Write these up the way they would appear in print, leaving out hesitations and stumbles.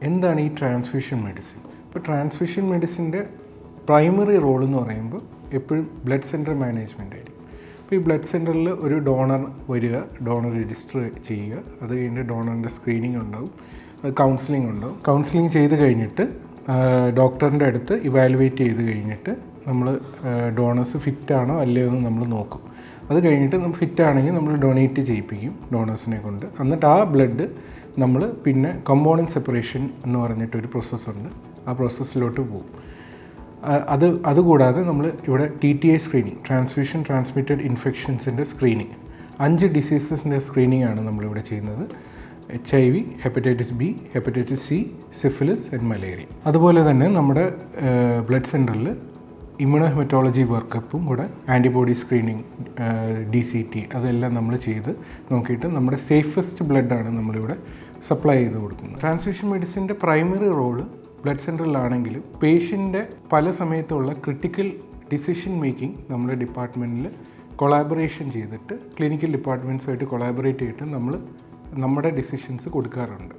എന്താണ് ഈ transfusion medicine? ഇപ്പോൾ ട്രാൻസ്ഫ്യൂഷൻ മെഡിസിൻ്റെ പ്രൈമറി റോൾ എന്ന് പറയുമ്പോൾ എപ്പോഴും ബ്ലഡ് സെൻറ്റർ മാനേജ്മെൻ്റ് ആയിരിക്കും. അപ്പോൾ ഈ ബ്ലഡ് സെൻറ്ററിൽ ഒരു ഡോണർ വരിക, ഡോണർ രജിസ്റ്റർ ചെയ്യുക, അത് കഴിഞ്ഞ് ഡോണറിൻ്റെ സ്ക്രീനിങ് ഉണ്ടാവും, അത് കൗൺസിലിംഗ് ഉണ്ടാവും. കൗൺസിലിംഗ് ചെയ്ത് കഴിഞ്ഞിട്ട് ഡോക്ടറിൻ്റെ അടുത്ത് ഇവാലുവേറ്റ് ചെയ്ത് കഴിഞ്ഞിട്ട് നമ്മൾ ഡോണേഴ്സ് ഫിറ്റാണോ അല്ലയോ എന്ന് നമ്മൾ നോക്കും. അത് കഴിഞ്ഞിട്ട് നമ്മൾ ഫിറ്റാണെങ്കിൽ നമ്മൾ ഡൊണേറ്റ് ചെയ്യിപ്പിക്കും ഡോണേഴ്സിനെ കൊണ്ട്. എന്നിട്ട് ആ ബ്ലഡ് നമ്മൾ പിന്നെ കമ്പോണൻറ്റ് സെപ്പറേഷൻ എന്ന് പറഞ്ഞിട്ടൊരു പ്രോസസ്സുണ്ട്, ആ പ്രോസസ്സിലോട്ട് പോകും. അതുകൂടാതെ നമ്മൾ ഇവിടെ TTI സ്ക്രീനിങ്, ട്രാൻസ്ഫ്യൂഷൻ ട്രാൻസ്മിറ്റഡ് ഇൻഫെക്ഷൻസിൻ്റെ സ്ക്രീനിങ്, 5 ഡിസീസസിൻ്റെ സ്ക്രീനിങ് ആണ് നമ്മളിവിടെ ചെയ്യുന്നത്. HIV, hepatitis B, hepatitis C, syphilis and malaria. അതുപോലെ തന്നെ നമ്മുടെ ബ്ലഡ് സെൻറ്ററിൽ ഇമ്മ്യൂണോഹെമറ്റോളജി വർക്കപ്പും കൂടെ, ആൻറ്റിബോഡി സ്ക്രീനിങ്, DCT അതെല്ലാം നമ്മൾ ചെയ്ത് നോക്കിയിട്ട് നമ്മുടെ സേഫസ്റ്റ് ബ്ലഡാണ് നമ്മളിവിടെ സപ്ലൈ ചെയ്ത് കൊടുക്കുന്നത്. ട്രാൻസ്ഫ്യൂഷൻ മെഡിസിൻ്റെ പ്രൈമറി റോള് ബ്ലഡ് സെൻറ്ററിലാണെങ്കിലും പേഷ്യൻ്റെ പല സമയത്തുള്ള ക്രിട്ടിക്കൽ ഡിസിഷൻ മേക്കിംഗ് നമ്മുടെ ഡിപ്പാർട്ട്മെൻറ്റിൽ കൊളാബറേഷൻ ചെയ്തിട്ട്, ക്ലിനിക്കൽ ഡിപ്പാർട്ട്മെൻറ്റ്സുമായിട്ട് കൊളാബറേറ്റ് ചെയ്തിട്ട് നമ്മൾ നമ്മുടെ ഡിസിഷൻസ് കൊടുക്കാറുണ്ട്.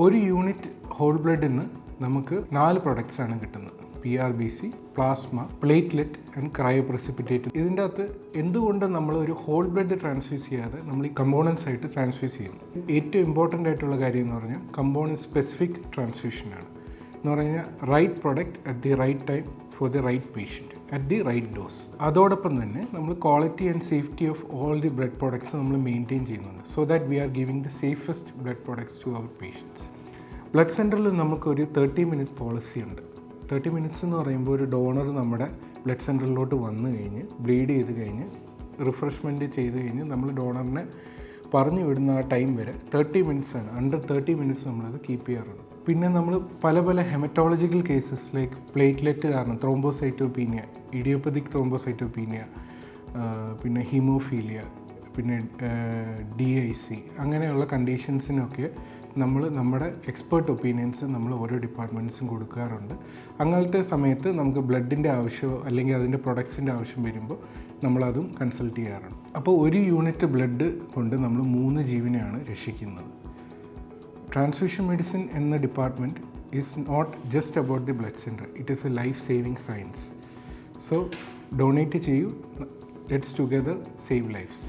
ഒരു യൂണിറ്റ് ഹോൾ ബ്ലഡിൽ നിന്ന് നമുക്ക് 4 പ്രൊഡക്ട്സാണ് കിട്ടുന്നത്: PRBC, പ്ലാസ്മ, പ്ലേറ്റ്ലെറ്റ് ആൻഡ് ക്രയോപ്രസിപ്പിറ്റേറ്റ്. ഇതിൻ്റെ അകത്ത് എന്തുകൊണ്ട് നമ്മൾ ഒരു ഹോൾ ബ്ലഡ് ട്രാൻസ്ഫ്യൂസ് ചെയ്യാതെ നമ്മൾ ഈ കമ്പോണൻസ് ആയിട്ട് ട്രാൻസ്ഫ്യൂസ് ചെയ്യുന്നു? ഏറ്റവും ഇമ്പോർട്ടൻ്റ് ആയിട്ടുള്ള കാര്യം എന്ന് പറഞ്ഞാൽ കമ്പോണൻറ്റ് സ്പെസിഫിക് ട്രാൻസ്ഫ്യൂഷനാണ്. എന്ന് പറഞ്ഞാൽ right product at the right time for the right patient at the right dose. അതോടൊപ്പം തന്നെ നമ്മൾ quality and safety of all the blood products നമ്മൾ മെയിൻറ്റെയിൻ ചെയ്യുന്നുണ്ട്, so that we are giving the safest blood products to our patients. Blood സെൻറ്ററിൽ നമുക്കൊരു 30 minute policy ഉണ്ട്. 30 minutes എന്ന് പറയുമ്പോൾ ഒരു ഡോണർ നമ്മുടെ ബ്ലഡ് സെൻറ്ററിലോട്ട് വന്നു കഴിഞ്ഞ് ബ്ലീഡ് ചെയ്ത് കഴിഞ്ഞ് റിഫ്രഷ്മെൻറ്റ് ചെയ്ത് കഴിഞ്ഞ് നമ്മൾ ഡോണറിനെ പറഞ്ഞു വിടുന്ന ആ ടൈം വരെ 30 മിനിറ്റ്സാണ്. അണ്ടർ 30 മിനിറ്റ്സ് നമ്മളത് കീപ്പ് ചെയ്യാറുണ്ട്. പിന്നെ നമ്മൾ പല ഹെമറ്റോളജിക്കൽ കേസസ് ലൈക്ക് പ്ലേറ്റ്ലെറ്റ് കാരണം ത്രോംബോസൈറ്റോപീനിയ, ഇഡിയോപ്പതിക് ത്രോംബോസൈറ്റോപീനിയ, പിന്നെ ഹീമോഫീലിയ, പിന്നെ DIC, അങ്ങനെയുള്ള കണ്ടീഷൻസിനൊക്കെ നമ്മൾ നമ്മുടെ എക്സ്പേർട്ട് ഒപ്പീനിയൻസ് നമ്മൾ ഓരോ ഡിപ്പാർട്ട്മെൻറ്റ്സും കൊടുക്കാറുണ്ട്. അങ്ങനത്തെ സമയത്ത് നമുക്ക് ബ്ലഡിൻ്റെ ആവശ്യമോ അല്ലെങ്കിൽ അതിൻ്റെ പ്രൊഡക്ട്സിൻ്റെ ആവശ്യം വരുമ്പോൾ നമ്മളതും കൺസൾട്ട് ചെയ്യാറുണ്ട്. അപ്പോൾ ഒരു യൂണിറ്റ് ബ്ലഡ് കൊണ്ട് നമ്മൾ 3 ജീവനെയാണ് രക്ഷിക്കുന്നത്. ട്രാൻസ്ഫ്യൂഷൻ മെഡിസിൻ എന്ന department is not just about the blood center, it is a life saving science. So donate ചെയ്യൂ, ലെറ്റ്സ് ടുഗദർ സേവ് ലൈഫ്സ്.